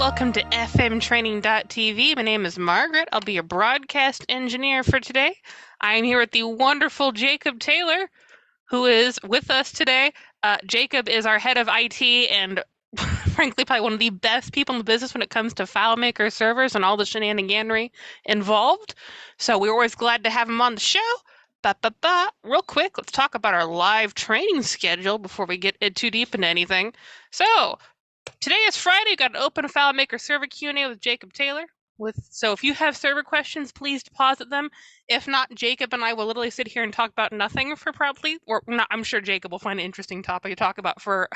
welcome to fmtraining.tv. My name is Margaret. I'll be your broadcast engineer for today. I am here with the wonderful Jacob Taylor, who is with us today. Jacob is our head of IT and frankly probably one of the best people in the business when it comes to FileMaker servers and all the shenaniganery involved. So we're always glad to have him on the show. Real quick, let's talk about our live training schedule before we get too deep into anything. So today is Friday. We've got an open FileMaker server Q&A with Jacob Taylor. So if you have server questions, please deposit them. If not, Jacob and I will literally sit here and talk about nothing for probably, or not, I'm sure Jacob will find an interesting topic to talk about for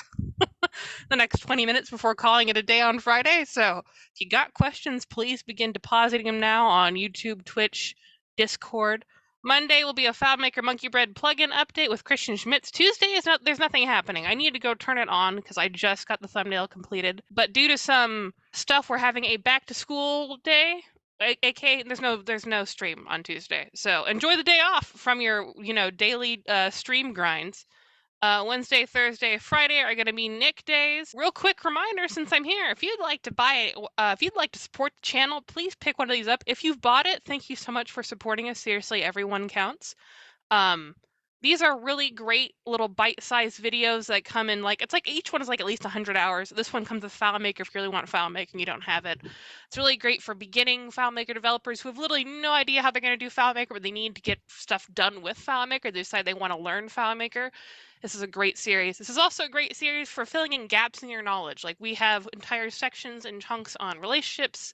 the next 20 minutes before calling it a day on Friday. So if you got questions, please begin depositing them now on YouTube, Twitch, Discord. Monday will be a FileMaker Monkey Bread plugin update with Christian Schmitz. Tuesday there's nothing happening. I need to go turn it on because I just got the thumbnail completed. But due to some stuff, we're having a back to school day. aka there's no stream on Tuesday. So enjoy the day off from your daily stream grinds. Wednesday, Thursday, Friday are going to be Nick days. Real quick reminder, since I'm here, if you'd like to support the channel, please pick one of these up. If you've bought it, thank you so much for supporting us. Seriously, everyone counts. These are really great little bite-sized videos that come in it's like each one is like at least 100 hours. This one comes with FileMaker if you really want FileMaker and you don't have it. It's really great for beginning FileMaker developers who have literally no idea how they're going to do FileMaker, but they need to get stuff done with FileMaker. They decide they want to learn FileMaker. This is a great series. This is also a great series for filling in gaps in your knowledge. Like we have entire sections and chunks on relationships,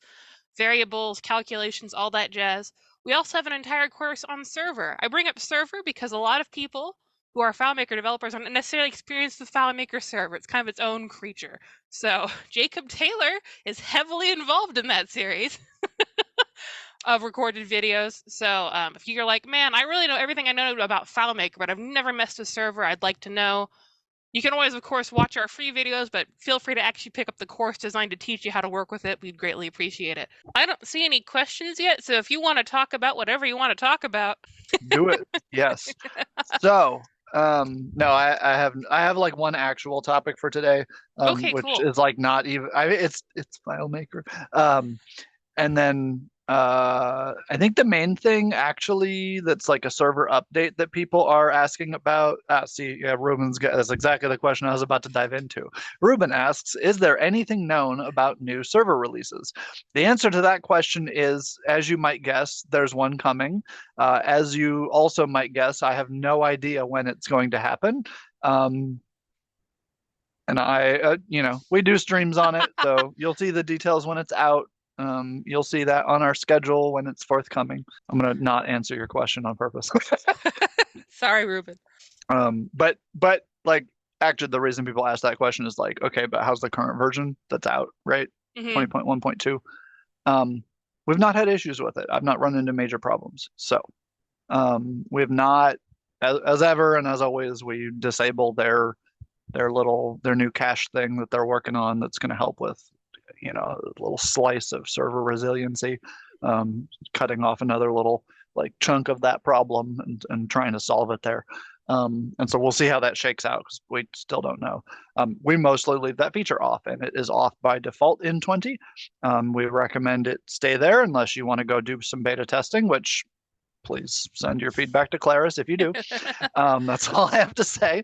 variables, calculations, all that jazz. We also have an entire course on server. I bring up server because a lot of people who are FileMaker developers aren't necessarily experienced with FileMaker server. It's kind of its own creature. So Jacob Taylor is heavily involved in that series of recorded videos. So if you're like, man, I really know everything I know about FileMaker, but I've never messed with server, I'd like to know. You can always, of course, watch our free videos, but feel free to actually pick up the course designed to teach you how to work with it. We'd greatly appreciate it. I don't see any questions yet, so if you want to talk about whatever you want to talk about. Do it. Yes. So, no, I have like one actual topic for today, Okay, which cool. is like not even, it's FileMaker. And then I think the main thing actually that's like a server update that people are asking about. That's exactly the question I was about to dive into. Ruben asks, is there anything known about new server releases? The answer to that question is, as you might guess, there's one coming. As you also might guess, I have no idea when it's going to happen. And we do streams on it, so you'll see the details when it's out. You'll see that on our schedule when it's forthcoming. I'm gonna not answer your question on purpose. Sorry, Ruben. But like actually the reason people ask that question is like, okay, but how's the current version that's out, right? 20.1.2. We've not had issues with it. I've not run into major problems. So we've not, as ever and as always, we disable their new cache thing that they're working on that's going to help with a little slice of server resiliency, cutting off another little like chunk of that problem and trying to solve it there. And so we'll see how that shakes out because we still don't know. We mostly leave that feature off, and it is off by default in 20. We recommend it stay there unless you want to go do some beta testing, which please send your feedback to Claris if you do. That's all I have to say.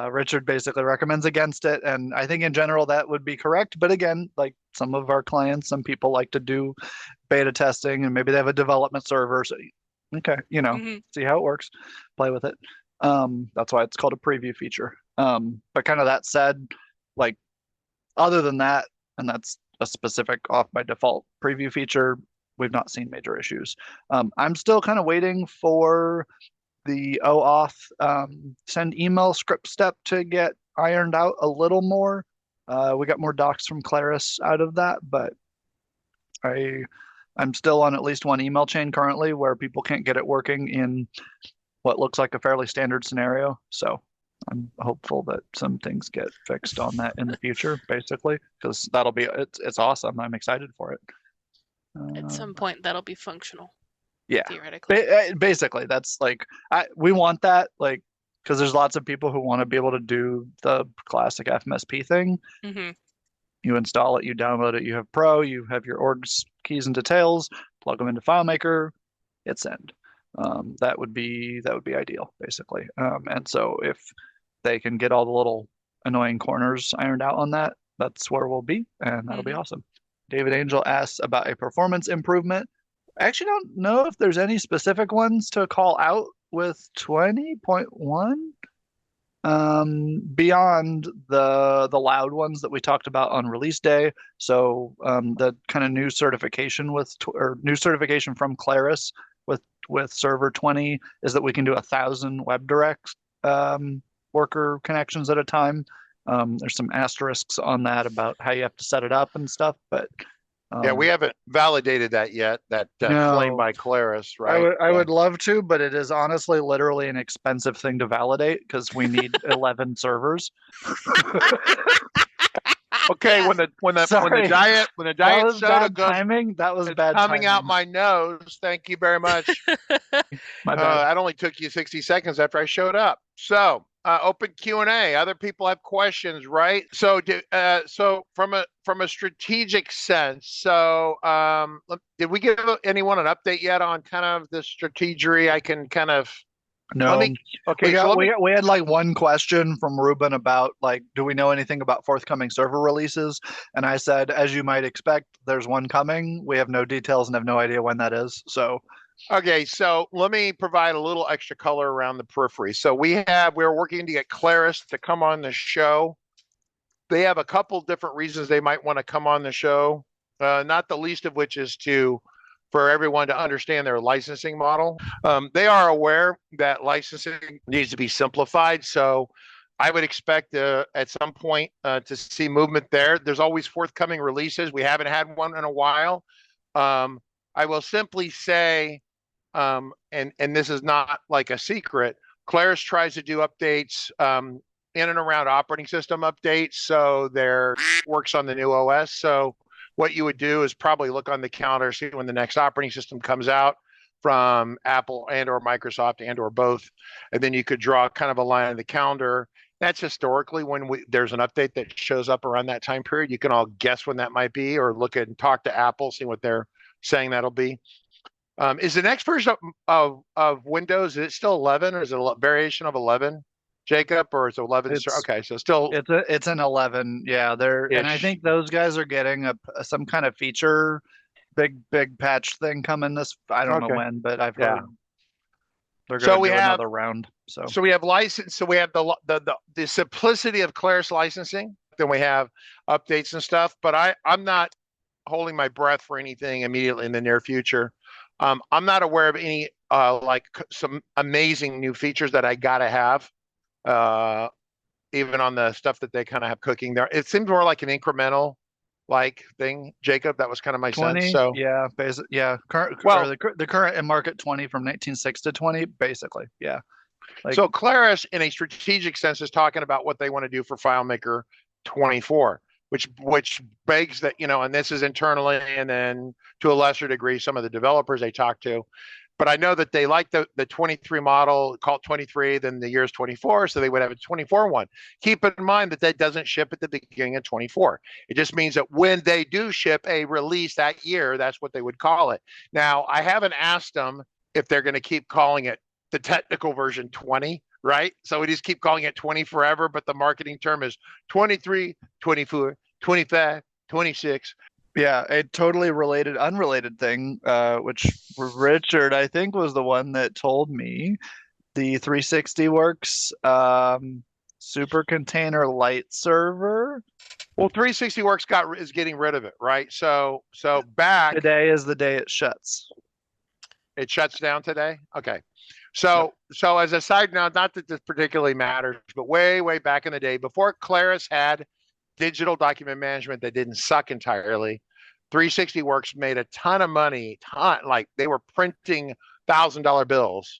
Richard basically recommends against it, and I think in general that would be correct. But again, like some of our clients, some people like to do beta testing, and maybe they have a development server. So, okay, see how it works, play with it. That's why it's called a preview feature. But kind of that said, like other than that, and that's a specific off by default preview feature, we've not seen major issues. I'm still kind of waiting for the OAuth send email script step to get ironed out a little more. We got more docs from Claris out of that, but I'm still on at least one email chain currently where people can't get it working in what looks like a fairly standard scenario. So I'm hopeful that some things get fixed on that in the future, basically, because it's awesome. I'm excited for it. At some point, that'll be functional. Yeah, theoretically. Basically, that's like we want that, like, because there's lots of people who want to be able to do the classic FMSP thing. You install it, you download it, you have Pro, you have your orgs keys and details, plug them into FileMaker, hit send. That would be ideal, basically. And so if they can get all the little annoying corners ironed out on that, that's where we'll be, and that'll be awesome. David Angel asks about a performance improvement. I actually don't know if there's any specific ones to call out with 20.1 beyond the loud ones that we talked about on release day. So the kind of new certification new certification from Claris with Server 20 is that we can do 1,000 WebDirect worker connections at a time. There's some asterisks on that about how you have to set it up and stuff, but yeah, we haven't validated that yet. That claim by Claris, right? I would love to, but it is honestly literally an expensive thing to validate because we need 11 servers. Okay, when the diet soda goes, timing. That was bad coming timing. out my nose. Thank you very much. My bad. That only took you 60 seconds after I showed up. So open Q&A. Other people have questions, right? So from a strategic sense, so did we give anyone an update yet on kind of the strategy? I can kind of No. We had like one question from Ruben about like, do we know anything about forthcoming server releases? And I said, as you might expect, there's one coming. We have no details and have no idea when that is. So okay, so let me provide a little extra color around the periphery. So we're working to get Claris to come on the show. They have a couple different reasons they might want to come on the show, not the least of which is for everyone to understand their licensing model. They are aware that licensing needs to be simplified. So I would expect at some point to see movement there. There's always forthcoming releases. We haven't had one in a while. I will simply say, and this is not like a secret, Claris tries to do updates in and around operating system updates. So their works on the new OS. So what you would do is probably look on the calendar, see when the next operating system comes out from Apple and or Microsoft and or both. And then you could draw kind of a line in the calendar. That's historically when there's an update that shows up around that time period. You can all guess when that might be or look at and talk to Apple, see what they're saying that'll be. Is the next version of Windows, is it still 11 or is it a variation of 11? Jacob, or it's 11? Okay, so still it's an 11. Yeah, and I think those guys are getting some kind of feature, big patch thing coming this. I don't know when, but I've heard they're going to do another round. So we have license. So we have the simplicity of Claris licensing. Then we have updates and stuff. But I'm not holding my breath for anything immediately in the near future. I'm not aware of any like some amazing new features that I gotta have. Even on the stuff that they kind of have cooking there. It seems more like an incremental like thing, Jacob. That was kind of my 20, sense. So yeah, the current in market 20 from 19.6 to 20, basically. Yeah. So Claris in a strategic sense is talking about what they want to do for FileMaker 24, which begs that, and this is internally and then to a lesser degree, some of the developers they talk to. But I know that they like the 23 model, called 23, then the year is 24, so they would have a 24 one. Keep in mind that doesn't ship at the beginning of 24. It just means that when they do ship a release that year, that's what they would call it. Now, I haven't asked them if they're going to keep calling it the technical version 20, right? So we just keep calling it 20 forever, but the marketing term is 23, 24, 25, 26. Yeah, a totally unrelated thing, which Richard, I think, was the one that told me the 360 Works super container light server. Well, 360 Works is getting rid of it, right? So back today is the day it shuts. It shuts down today? Okay. So as a side note, not that this particularly matters, but way back in the day, before Claris had digital document management that didn't suck entirely, 360 Works made a ton of money, like they were printing $1,000 bills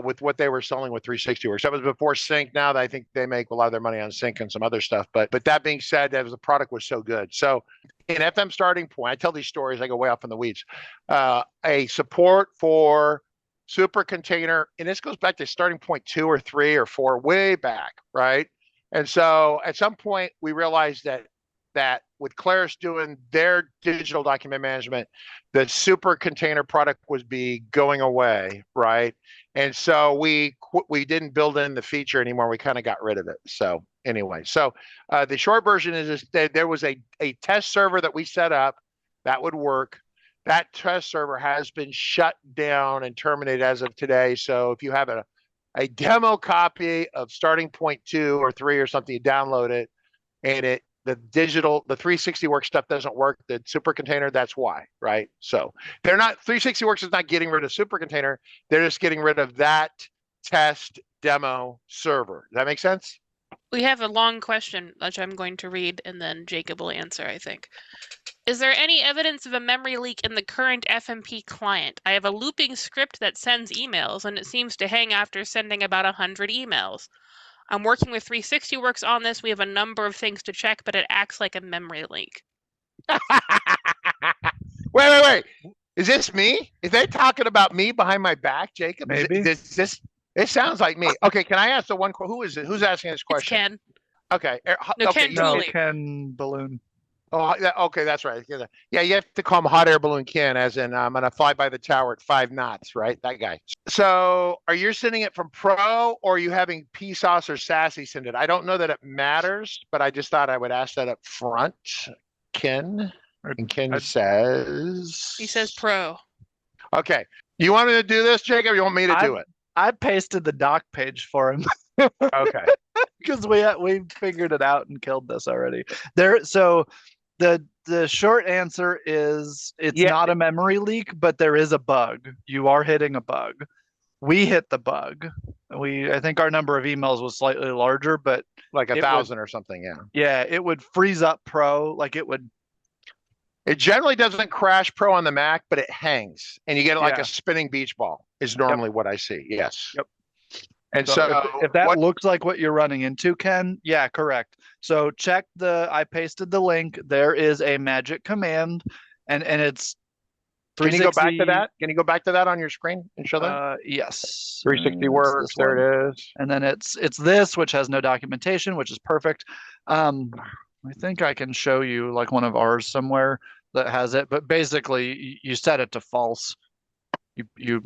with what they were selling with 360 Works. That was before Sync. Now that I think they make a lot of their money on Sync and some other stuff. But that being said, the product was so good. So in FM Starting Point, I tell these stories, I go way off in the weeds. A support for super container, and this goes back to Starting Point 2 or 3 or 4, way back, right? And so at some point we realized that that with Claris doing their digital document management, the super container product would be going away, right? And so we didn't build in the feature anymore. We kind of got rid of it. So anyway, so the short version is that there was a test server that we set up that would work. That test server has been shut down and terminated as of today. So if you have a demo copy of starting point 2 or 3 or something, you download it, and the 360 works stuff doesn't work, the super container, that's why, right? So 360 works is not getting rid of super container, they're just getting rid of that test demo server. Does that make sense? We have a long question, which I'm going to read, and then Jacob will answer, I think. Is there any evidence of a memory leak in the current FMP client? I have a looping script that sends emails, and it seems to hang after sending about 100 emails. I'm working with 360works on this. We have a number of things to check, but it acts like a memory leak. Wait. Is this me? Is they talking about me behind my back, Jacob? Maybe. It sounds like me. Okay, can I ask the one? Who is it? Who's asking this question? It's Ken. Okay. No, okay. Ken No, Dooley. Ken Balloon. Oh, okay, that's right. Yeah, you have to call him Hot Air Balloon Ken, as in I'm gonna fly by the tower at 5 knots, right? That guy. So, are you sending it from Pro, or are you having PSauce or Sassy send it? I don't know that it matters, but I just thought I would ask that up front, Ken. And Ken says. He says Pro. Okay. You want me to do this, Jacob? Or you want me to do it? I pasted the doc page for him. Okay. Because we figured it out and killed this already. So the short answer is it's not a memory leak, but there is a bug. You are hitting a bug. We hit the bug. I think our number of emails was slightly larger, but like 1,000 or something. Yeah. Yeah, it would freeze up Pro. Like it would. It generally doesn't crash Pro on the Mac, but it hangs, and you get like a spinning beach ball. Is normally what I see. Yes. Yep. And so if that looks like what you're running into, Ken, yeah, correct. So check I pasted the link. There is a magic command, and it's. Can you go back to that? Can you go back to that on your screen and show that? Yes. 360 works. There it is. And then it's this, which has no documentation, which is perfect. I think I can show you like one of ours somewhere that has it, but basically you set it to false. You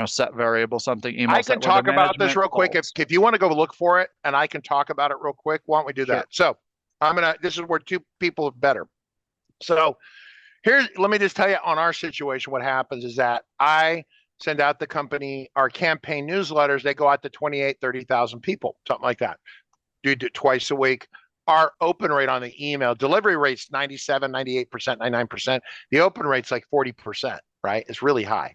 set variable something email. I can talk about this real quick if you want to go look for it, and I can talk about it real quick. Why don't we do that? So this is where two people are better. So let me just tell you on our situation, what happens is that I send out the company, our campaign newsletters, they go out to 28, 30,000 people, something like that. Do it twice a week. Our open rate on the email delivery rate's 97, 98%, 99%. The open rate's like 40%, right? It's really high.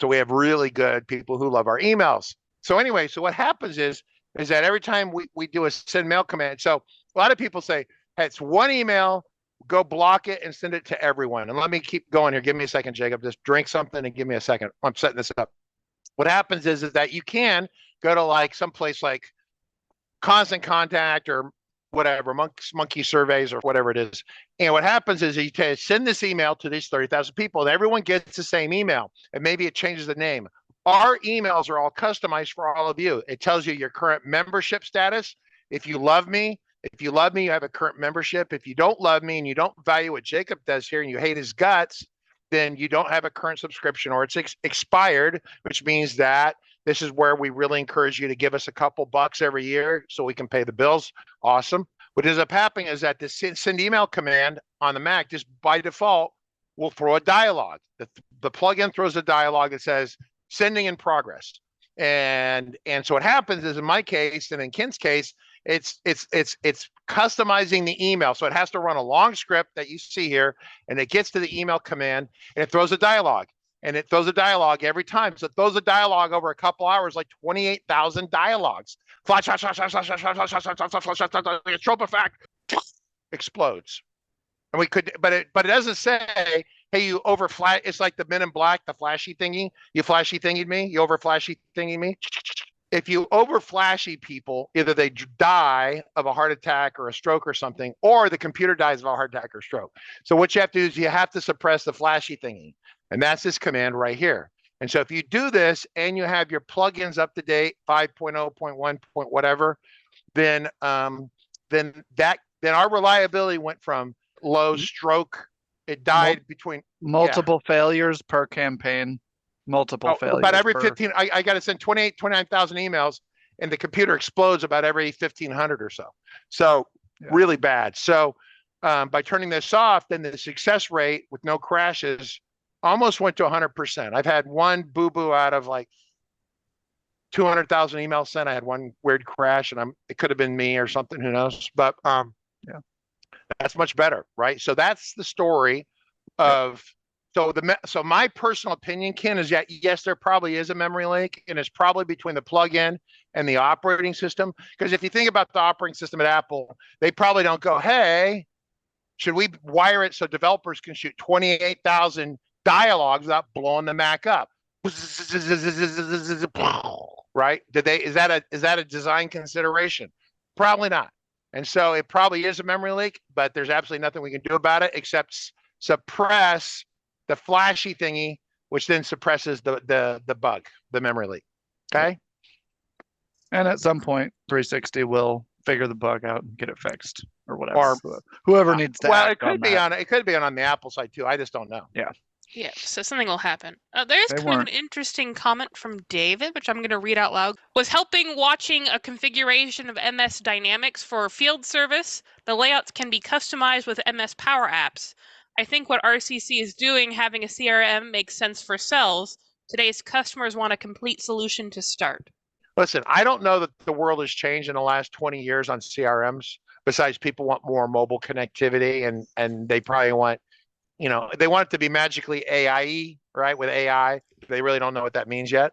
So we have really good people who love our emails. So anyway, so what happens is that every time we do a send mail command, so a lot of people say, hey, it's one email, go block it and send it to everyone. And let me keep going here. Give me a second, Jacob. Just drink something and give me a second. I'm setting this up. What happens is that you can go to like someplace like Constant Contact or whatever, monkey surveys or whatever it is. And what happens is you send this email to these 30,000 people, and everyone gets the same email, and maybe it changes the name. Our emails are all customized for all of you. It tells you your current membership status. If you love me, you have a current membership. If you don't love me and you don't value what Jacob does here and you hate his guts, then you don't have a current subscription, or it's expired, which means that this is where we really encourage you to give us a couple bucks every year so we can pay the bills. Awesome. What ends up happening is that the send email command on the Mac, just by default, will throw a dialog. The plugin throws a dialog that says sending in progress. And so what happens is, in my case and in Ken's case, it's customizing the email. So it has to run a long script that you see here, and it gets to the email command and it throws a dialog. And it throws a dialogue every time. So it throws a dialogue over a couple hours, like 28,000 dialogues. Flash, flash, flash, flash, flash, flash, flash, flash, flash, flash, flash, flash, flash, a trope effect explodes. And we could, but it doesn't say, hey, you over flash. It's like the Men in Black, the flashy thingy. You flashy thingied me. You over flashy thingied me. If you over flashy people, either they die of a heart attack or a stroke or something, or the computer dies of a heart attack or stroke. So what you have to do is you have to suppress the flashy thingy. And that's this command right here. And so if you do this and you have your plugins up to date, 5.0.1. whatever, then that then our reliability went from low stroke. It died between multiple failures per campaign, multiple failures. About every 15, I got to send 29,000 emails and the computer explodes about every 1,500 or so. So really bad. So by turning this off, then the success rate with no crashes almost went to 100%. I've had one boo-boo out of like 200,000 emails sent. I had one weird crash and it could have been me or something, who knows? But that's much better, right? So that's the story of, so my personal opinion, Ken, is that yes, there probably is a memory leak, and it's probably between the plugin and the operating system. Because if you think about the operating system at Apple, they probably don't go, hey, should we wire it so developers can shoot 28,000 dialogues without blowing the Mac up? Right? Is that a design consideration? Probably not. And so it probably is a memory leak, but there's absolutely nothing we can do about it except suppress the flashy thingy, which then suppresses the bug, the memory leak. Okay. And at some point, 360 will figure the bug out and get it fixed or whatever. Or whoever needs to. Well, it could be on the Apple side too. I just don't know. Yeah. Yeah, so something will happen. There's kind of an interesting comment from David, which I'm going to read out loud. Was helping watching a configuration of MS Dynamics for field service. The layouts can be customized with MS Power Apps. I think what RCC is doing, having a CRM, makes sense for sales. Today's customers want a complete solution to start. Listen, I don't know that the world has changed in the last 20 years on CRMs. Besides, people want more mobile connectivity, and they probably want, they want it to be magically AI-y, right? With AI, they really don't know what that means yet.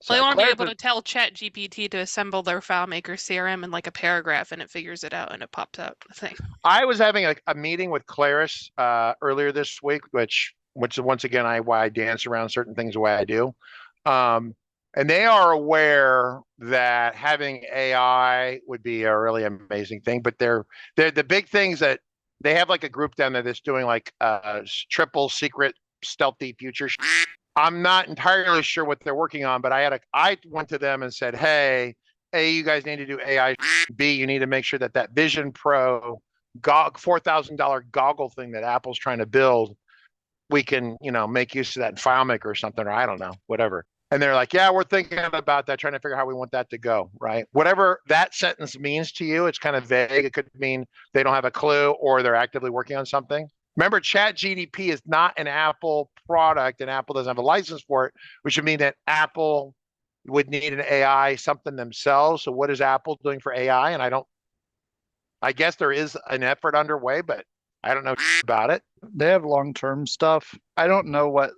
So they want to be able to tell ChatGPT to assemble their FileMaker CRM in like a paragraph, and it figures it out and it pops out the thing. I was having a meeting with Claris earlier this week, which is once again why I dance around certain things the way I do. And they are aware that having AI would be a really amazing thing, but they're the big things that they have, like a group down there that's doing like triple secret stealthy future. I'm not entirely sure what they're working on, but I went to them and said, hey, A, you guys need to do AI. B, you need to make sure that Vision Pro $4,000 goggle thing that Apple's trying to build, we can, make use of that in FileMaker or something, or I don't know, whatever. And they're like, yeah, we're thinking about that, trying to figure out how we want that to go, right? Whatever that sentence means to you, it's kind of vague. It could mean they don't have a clue or they're actively working on something. Remember, ChatGPT is not an Apple product and Apple doesn't have a license for it, which would mean that Apple would need an AI something themselves. So what is Apple doing for AI? And I guess there is an effort underway, but I don't know about it. They have long-term stuff. I don't know what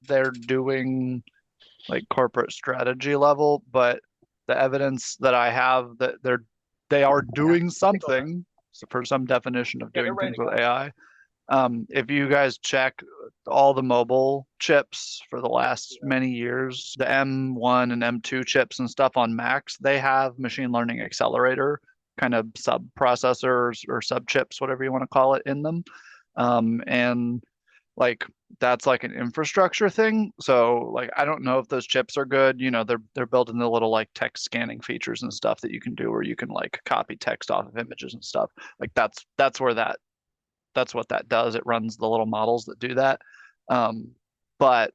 they're doing like corporate strategy level, but the evidence that I have that they are doing something for some definition of doing things with AI. If you guys check all the mobile chips for the last many years, the M1 and M2 chips and stuff on Macs, they have machine learning accelerator kind of sub processors or sub chips, whatever you want to call it, in them. And that's like an infrastructure thing. So I don't know if those chips are good. They're building the little text scanning features and stuff that you can do where you can copy text off of images and stuff. That's what that does. It runs the little models that do that. But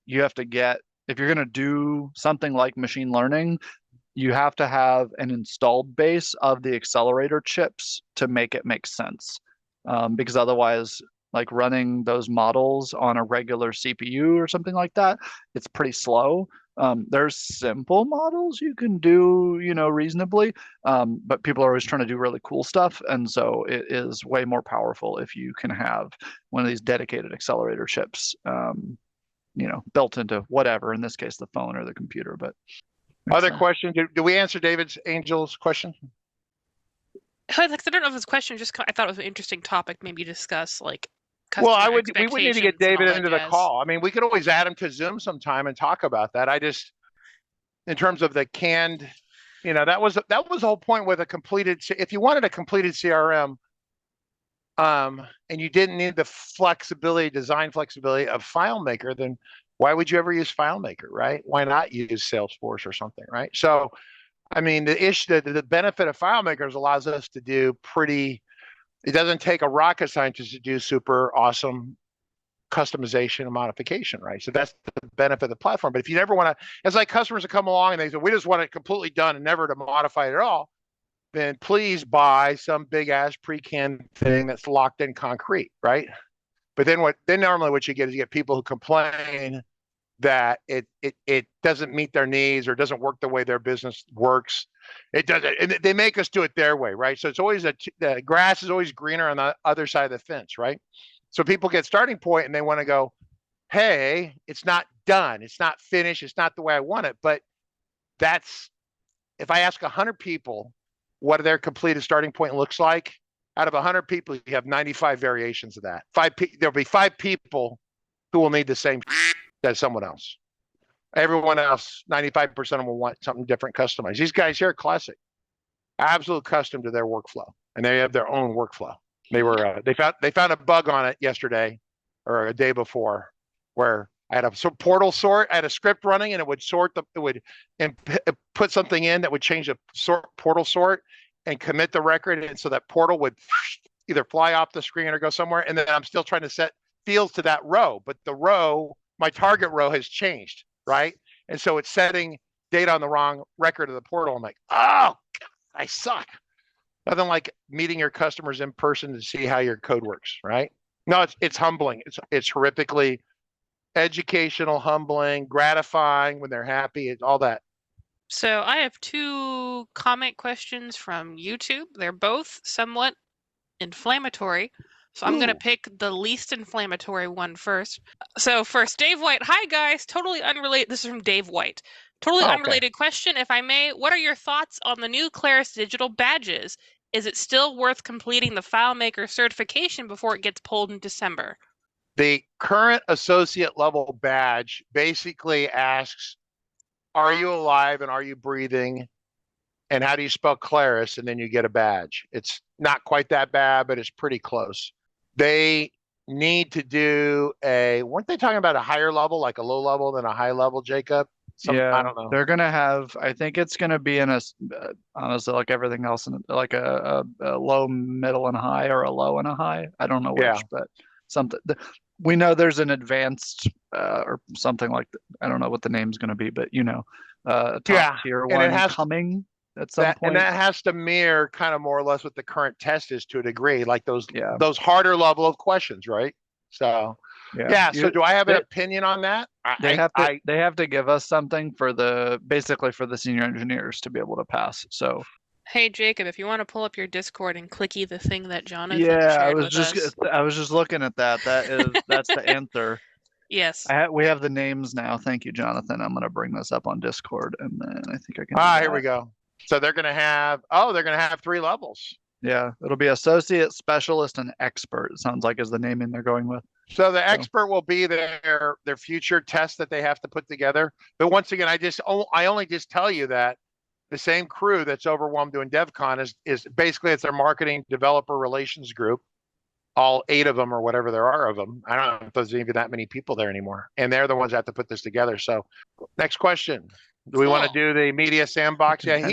you have to if you're going to do something like machine learning, you have to have an installed base of the accelerator chips to make it make sense. Because otherwise, running those models on a regular CPU or something like that, it's pretty slow. There's simple models you can do, reasonably, but people are always trying to do really cool stuff. And so it is way more powerful if you can have one of these dedicated accelerator chips, built into whatever, in this case, the phone or the computer. But other question, do we answer David's Angel's question? I don't know if it's a question, I thought it was an interesting topic, maybe discuss well, we would need to get David into the call. I mean, we could always add him to Zoom sometime and talk about that. In terms of the canned, that was the whole point with if you wanted a completed CRM, and you didn't need the design flexibility of FileMaker, then why would you ever use FileMaker, right? Why not use Salesforce or something, right? So I mean, the benefit of FileMakers allows us to do it doesn't take a rocket scientist to do super awesome customization and modification, right? So that's the benefit of the platform. But if you never want to, it's like customers that come along and they say, we just want it completely done and never to modify it at all, then please buy some big ass pre-canned thing that's locked in concrete, right? But then normally what you get is you get people who complain that it doesn't meet their needs or doesn't work the way their business works. It doesn't, and they make us do it their way, right? So it's always the grass is always greener on the other side of the fence, right? So people get starting point and they want to go, hey, it's not done, it's not finished, it's not the way I want it. But if I ask 100 people what their completed starting point looks like, out of 100 people, you have 95 variations of that. There'll be 5 people who will need the same as someone else. Everyone else, 95% of them will want something different customized. These guys here are classic, absolute custom to their workflow, and they have their own workflow. They found a bug on it yesterday or a day before where I had a portal sort. I had a script running and it would put something in that would change the portal sort and commit the record, and so that portal would either fly off the screen or go somewhere. And then I'm still trying to set fields to that row, but the row, my target row, has changed, right? And so it's setting data on the wrong record of the portal. I'm like, oh, I suck. Nothing like meeting your customers in person to see how your code works, right? No, it's humbling. It's horrifically educational, humbling, gratifying when they're happy. It's all that. So I have 2 comment questions from YouTube. They're both somewhat inflammatory. So I'm going to pick the least inflammatory one first. So first, Dave White. Hi, guys. Totally unrelated. This is from Dave White. Totally unrelated question, if I may. What are your thoughts on the new Claris digital badges? Is it still worth completing the FileMaker certification before it gets pulled in December? The current associate level badge basically asks, are you alive and are you breathing? And how do you spell Claris? And then you get a badge. It's not quite that bad, but it's pretty close. They need to do weren't they talking about a higher level, like a low level than a high level, Jacob? Yeah, I don't know. they're gonna have, I think it's gonna be in honestly, like everything else, like a low, middle, and high, or a low and a high. I don't know which, but something. We know there's an advanced or something like that. I don't know what the name's gonna be, but top tier one coming at some point. And that has to mirror kind of more or less what the current test is to a degree, like those harder level of questions, right? So so do I have an opinion on that? They have to give us something basically for the senior engineers to be able to pass. So hey Jacob, if you want to pull up your Discord and clicky the thing that Jonathan shared with us. I was just looking at that. That's the answer. Yes. We have the names now. Thank you, Jonathan. I'm going to bring this up on Discord, and then I think I can. Here we go. So they're going to have 3 levels. Yeah, it'll be associate, specialist, and expert. It sounds like is the naming they're going with. So the expert will be their future test that they have to put together. But once again, I only just tell you that the same crew that's overwhelmed doing DevCon is basically it's their marketing developer relations group, all 8 of them or whatever there are of them. I don't know if there's even that many people there anymore, and they're the ones that have to put this together. So, next question. Do we want to do the media sandbox? Yeah,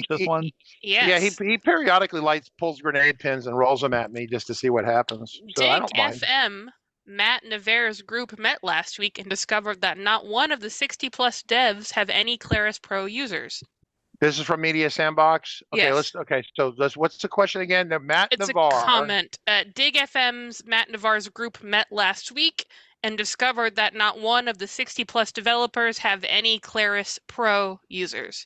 he periodically pulls grenade pins and rolls them at me just to see what happens. So I don't mind. FM, Matt Navarre's group met last week and discovered that not one of the 60+ devs have any Claris Pro users. This is from Media Sandbox. Okay, yes. So what's the question again? Matt Navarre. It's a comment. Dig FM's Matt Navarre's group met last week and discovered that not one of the 60+ developers have any Claris Pro users.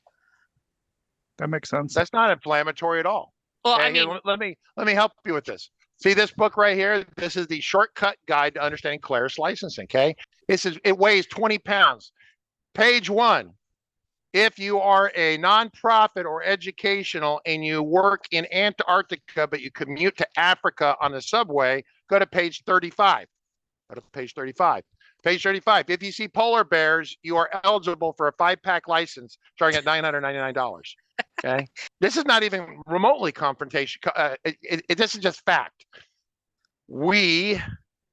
That makes sense. That's not inflammatory at all. Well, okay, let me help you with this. See this book right here? This is the shortcut guide to understanding Claris licensing. Okay, it weighs 20 pounds. Page 1. If you are a nonprofit or educational and you work in Antarctica, but you commute to Africa on the subway, go to page 35. Go to page 35. Page 35. If you see polar bears, you are eligible for a 5-pack license starting at $999. Okay. This is not even remotely confrontation. This is just fact. We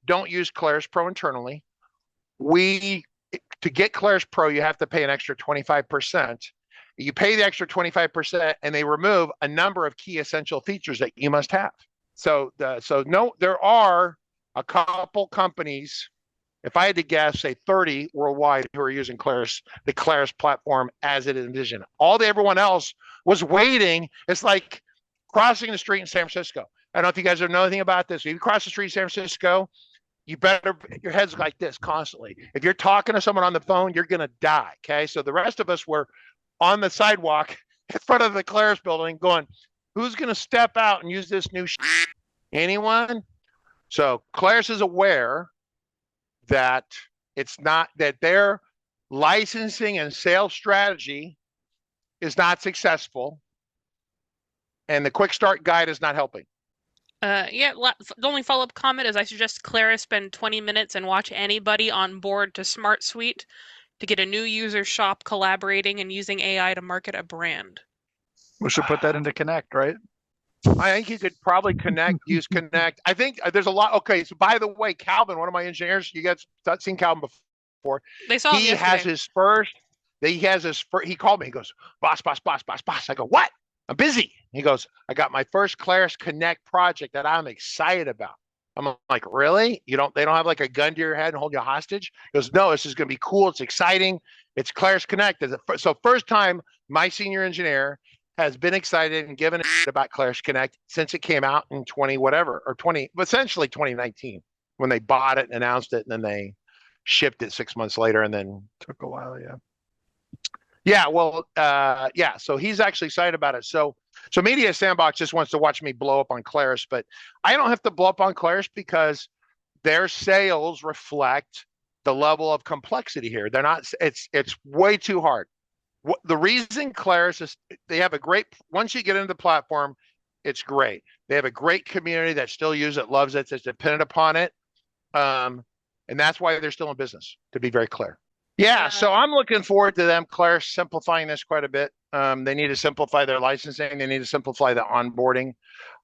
don't use Claris Pro internally. To get Claris Pro, you have to pay an extra 25%. You pay the extra 25% and they remove a number of key essential features that you must have. So there are a couple companies, if I had to guess, say 30 worldwide, who are using Claris, the Claris platform as it envisioned. Everyone else was waiting. It's like crossing the street in San Francisco. I don't know if you guys know anything about this. If you cross the street in San Francisco, you better, your head's like this constantly. If you're talking to someone on the phone, you're going to die. Okay. So the rest of us were on the sidewalk in front of the Claris building going, who's going to step out and use this new shit? Anyone? So Claris is aware that it's not, that their licensing and sales strategy is not successful, and the quick start guide is not helping. Yeah, the only follow-up comment is I suggest Claris spend 20 minutes and watch anybody on board to Smart Suite to get a new user shop collaborating and using AI to market a brand. We should put that into Connect, right? I think you could probably use Connect. I think there's a lot. Okay, so by the way, Calvin, one of my engineers, you guys seen Calvin before. They saw him yesterday. He called me. He goes, boss. I go, what? I'm busy. He goes, I got my first Claris Connect project that I'm excited about. I'm like, really? They don't have like a gun to your head and hold you hostage? He goes, no, this is going to be cool. It's exciting. It's Claris Connect. So first time my senior engineer has been excited and given a shit about Claris Connect since it came out in essentially 2019, when they bought it and announced it, and then they shipped it 6 months later, and then took a while. Yeah. So he's actually excited about it. So Media Sandbox just wants to watch me blow up on Claris, but I don't have to blow up on Claris because their sales reflect the level of complexity here. They're not, it's way too hard. The reason Claris is, they have a great, once you get into the platform, it's great. They have a great community that still uses it, loves it, that's dependent upon it. And that's why they're still in business, to be very clear. Yeah, so I'm looking forward to them, Claris, simplifying this quite a bit. They need to simplify their licensing. They need to simplify the onboarding.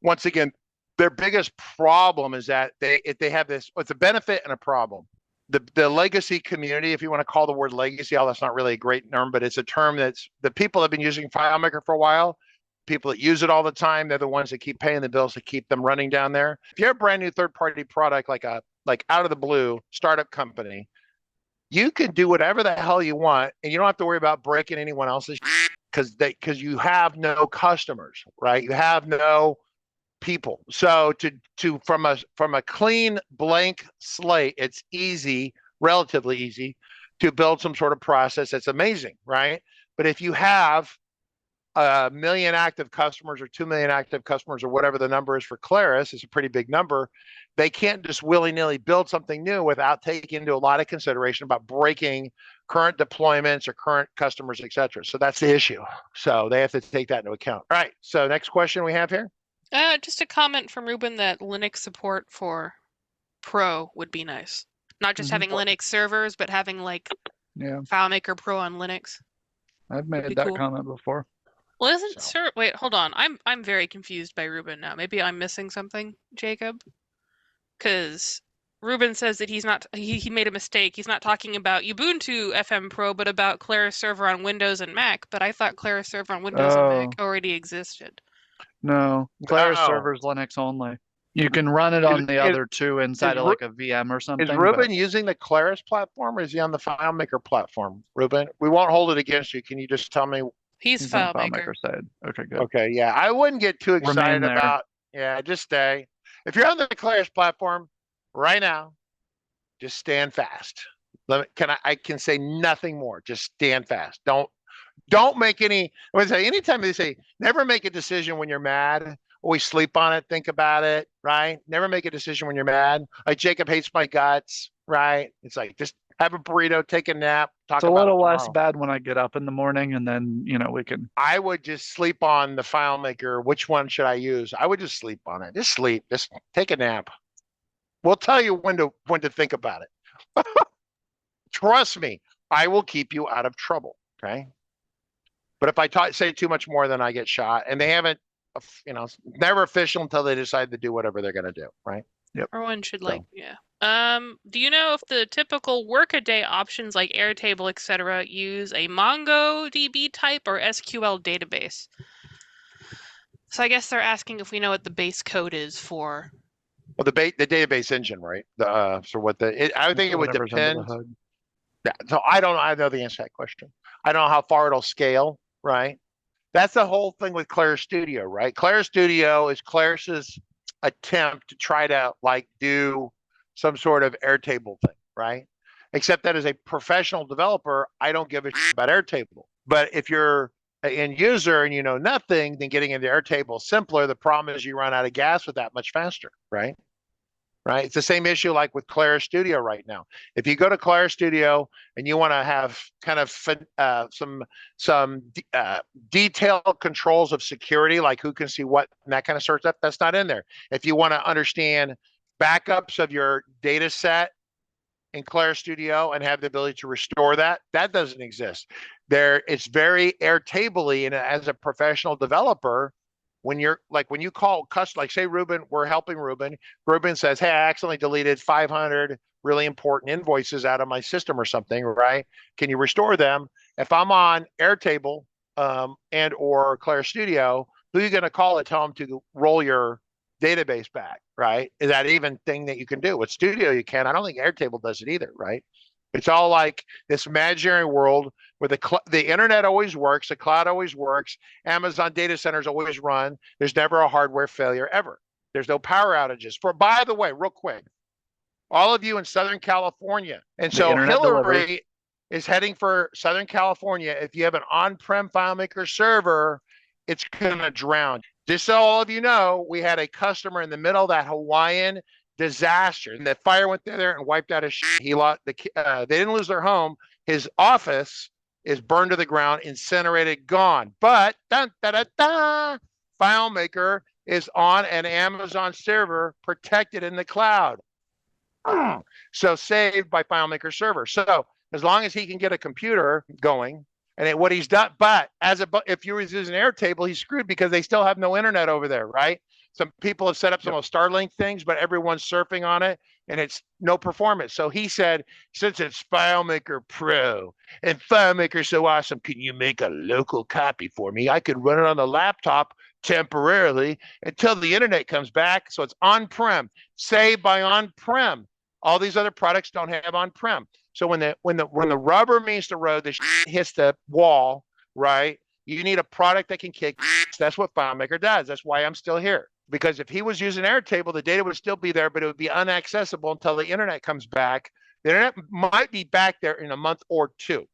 Once again, their biggest problem is that they have this, it's a benefit and a problem. The legacy community, if you want to call the word legacy, that's not really a great term, but it's a term that's the people that have been using FileMaker for a while, people that use it all the time, they're the ones that keep paying the bills to keep them running down there. If you're a brand new third-party product, like out of the blue startup company, you can do whatever the hell you want, and you don't have to worry about breaking anyone else's because you have no customers, right? You have no people. So from a clean blank slate, it's easy, relatively easy, to build some sort of process that's amazing, right? But if you have 1 million active customers or 2 million active customers or whatever the number is for Claris, it's a pretty big number. They can't just willy-nilly build something new without taking into a lot of consideration about breaking current deployments or current customers, et cetera. So that's the issue. So they have to take that into account. All right. So next question we have here. Just a comment from Ruben that Linux support for Pro would be nice. Not just having Linux servers, but having like FileMaker Pro on Linux. I've made that comment before. Well, wait, hold on. I'm very confused by Ruben now. Maybe I'm missing something, Jacob. Because Ruben says that he made a mistake. He's not talking about Ubuntu FM Pro, but about Claris Server on Windows and Mac. But I thought Claris Server on Windows and Mac already existed. No, Claris Server is Linux only. You can run it on the other two inside of like a VM or something. Is Ruben using the Claris platform, or is he on the FileMaker platform? Ruben, we won't hold it against you. Can you just tell me? He's FileMaker side. Okay, good. Okay, yeah. I wouldn't get too excited about. Yeah, just stay. If you're on the Claris platform right now, just stand fast. I can say nothing more. Just stand fast. Don't make any. I would say anytime they say never make a decision when you're mad. Always sleep on it. Think about it. Right. Never make a decision when you're mad. Like Jacob hates my guts. Right. It's like just have a burrito, take a nap. It's a little less bad when I get up in the morning, and then we can. I would just sleep on the FileMaker. Which one should I use? I would just sleep on it. Just sleep. Just take a nap. We'll tell you when to think about it. Trust me, I will keep you out of trouble. Okay. But if I say too much more, then I get shot. And they haven't, never official until they decide to do whatever they're going to do. Right. Yep. Everyone should Do you know if the typical workaday options like Airtable, etc., use a MongoDB type or SQL database? So I guess they're asking if we know what the base code is for. Well, the database engine, right? I think it would Whatever's under the depend. hood. Yeah, so I don't know the answer to that question. I don't know how far it'll scale, right? That's the whole thing with Claris Studio, right? Claris Studio is Claris's attempt to try to like do some sort of Airtable thing, right? Except that as a professional developer, I don't give a shit about Airtable. But if you're an end user and you know nothing, then getting into Airtable is simpler. The problem is you run out of gas with that much faster, right? Right. It's the same issue like with Claris Studio right now. If you go to Claris Studio and you want to have kind of some detailed controls of security, like who can see what and that kind of sort of stuff, that's not in there. If you want to understand backups of your data set in Claris Studio and have the ability to restore that, that doesn't exist. It's very Airtable-y, and as a professional developer, when you call customer, like say Ruben, we're helping Ruben. Ruben says, "Hey, I accidentally deleted 500 really important invoices out of my system or something, right? Can you restore them?" If I'm on Airtable and or Claris Studio, who are you going to call to tell them to roll your database back, right? Is that even thing that you can do? With Studio, you can. I don't think Airtable does it either, right? It's all like this imaginary world where the internet always works, the cloud always works, Amazon data centers always run. There's never a hardware failure ever. There's no power outages. By the way, real quick, all of you in Southern California, and so Hillary is heading for Southern California. If you have an on-prem FileMaker server, it's gonna drown. Just so all of you know, we had a customer in the middle of that Hawaiian disaster, and the fire went there and wiped out his shit. They didn't lose their home. His office is burned to the ground, incinerated, gone. But FileMaker is on an Amazon server, protected in the cloud. So saved by FileMaker Server. So as long as he can get a computer going, and what he's done, but if you were using Airtable, he's screwed because they still have no internet over there, right? Some people have set up some of Starlink things, but everyone's surfing on it and it's no performance. So he said, since it's FileMaker Pro and FileMaker's so awesome, can you make a local copy for me? I could run it on the laptop temporarily until the internet comes back. So it's on-prem, saved by on-prem. All these other products don't have on-prem. So when the rubber meets the road, the shit hits the wall, right? You need a product that can kick. That's what FileMaker does. That's why I'm still here. Because if he was using Airtable, the data would still be there, but it would be inaccessible until the internet comes back. The internet might be back there in a month or two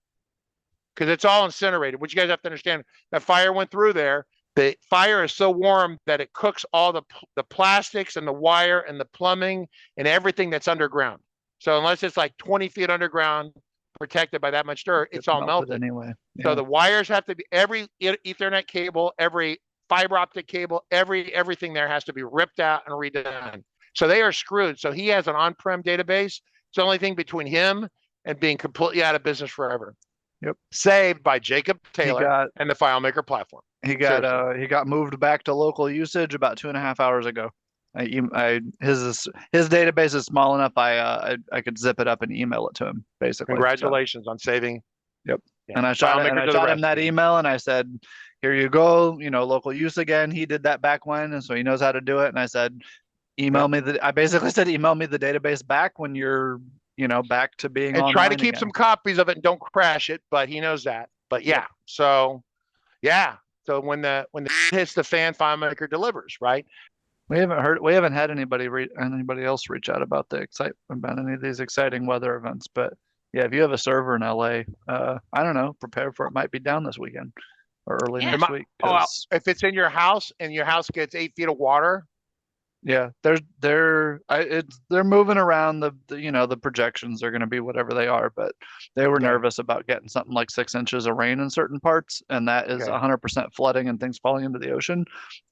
because it's all incinerated. What you guys have to understand, that fire went through there. The fire is so warm that it cooks all the plastics and the wire and the plumbing and everything that's underground. So unless it's like 20 feet underground, protected by that much dirt, it's all melted anyway. Yeah. So the wires have to be, every Ethernet cable, every fiber optic cable, everything there has to be ripped out and redone. So they are screwed. So he has an on-prem database. It's the only thing between him and being completely out of business forever. Yep. Saved by Jacob Taylor and the FileMaker platform. He got moved back to local usage about 2.5 hours ago. His database is small enough. I could zip it up and email it to him. Basically, congratulations on saving. Yep. Yeah. And I shot him that email, and I said, "Here you go. Local use again." He did that back when, and so he knows how to do it. And I said, "Email me the." I basically said, "Email me the database back when you're, back to being." And try to keep some copies of it and don't crash it. But he knows that. But yeah, so yeah. So when the hits the fan, FileMaker delivers, right? We haven't had anybody else reach out about any of these exciting weather events. But yeah, if you have a server in LA, I don't know, prepare for it might be down this weekend or early next week. If it's in your house and your house gets 8 feet of water. Yeah, they're moving around the projections are going to be whatever they are, but they were nervous about getting something like 6 inches of rain in certain parts, and that is 100% flooding and things falling into the ocean,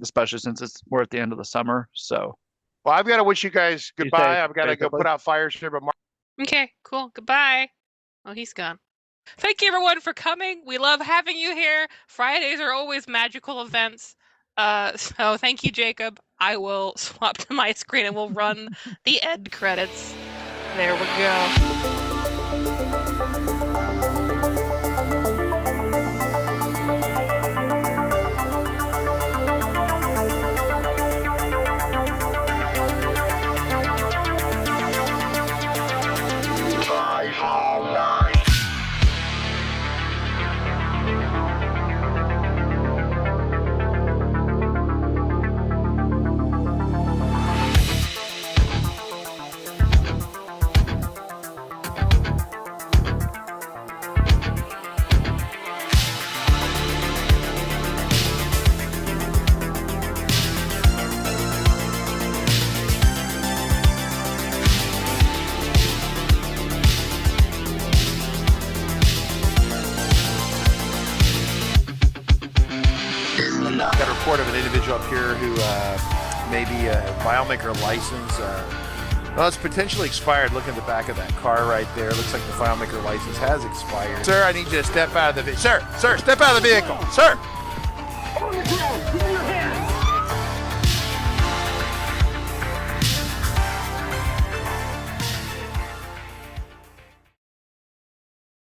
especially since we're at the end of the summer. So, well, I've got to wish you guys goodbye. I've got to go put out fires here, but okay, cool. Goodbye. Oh, he's gone. Thank you everyone for coming. We love having you here. Fridays are always magical events. So thank you, Jacob. I will swap to my screen and we'll run the end credits. There we go. Got a report of an individual up here who may be a FileMaker license. Well, it's potentially expired. Look at the back of that car right there. Looks like the FileMaker license has expired. Sir, I need you to step out of the vehicle. Sir, step out of the vehicle. Sir.